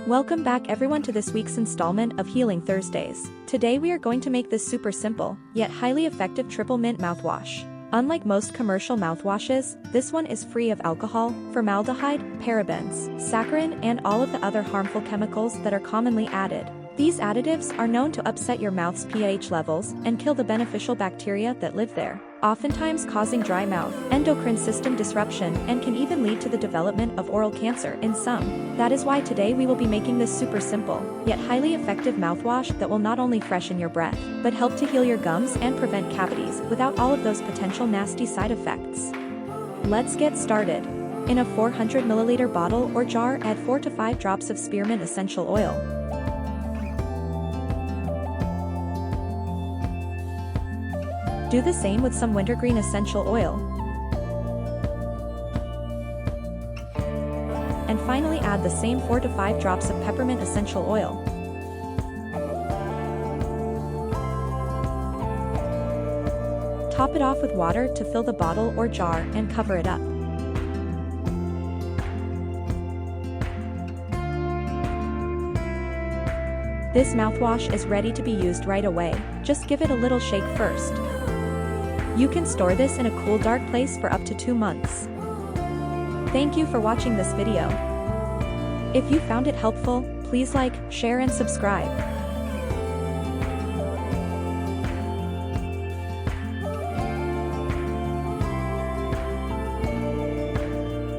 Welcome back everyone to this week's installment of Healing Thursdays. Today we are going to make this super simple, yet highly effective triple mint mouthwash. Unlike most commercial mouthwashes, this one is free of alcohol, formaldehyde, parabens, saccharin, and all of the other harmful chemicals that are commonly added. These additives are known to upset your mouth's pH levels and kill the beneficial bacteria that live there, oftentimes causing dry mouth, endocrine system disruption, and can even lead to the development of oral cancer in some. That is why today we will be making this super simple, yet highly effective mouthwash that will not only freshen your breath, but help to heal your gums and prevent cavities without all of those potential nasty side effects. Let's get started. In a 400 milliliter bottle or jar, add 4 to 5 drops of spearmint essential oil. Do the same with some wintergreen essential oil. And finally add the same 4 to 5 drops of peppermint essential oil. Top it off with water to fill the bottle or jar and cover it up. This mouthwash is ready to be used right away, just give it a little shake first. You can store this in a cool dark place for up to 2 months. Thank you for watching this video. If you found it helpful, please like, share and subscribe.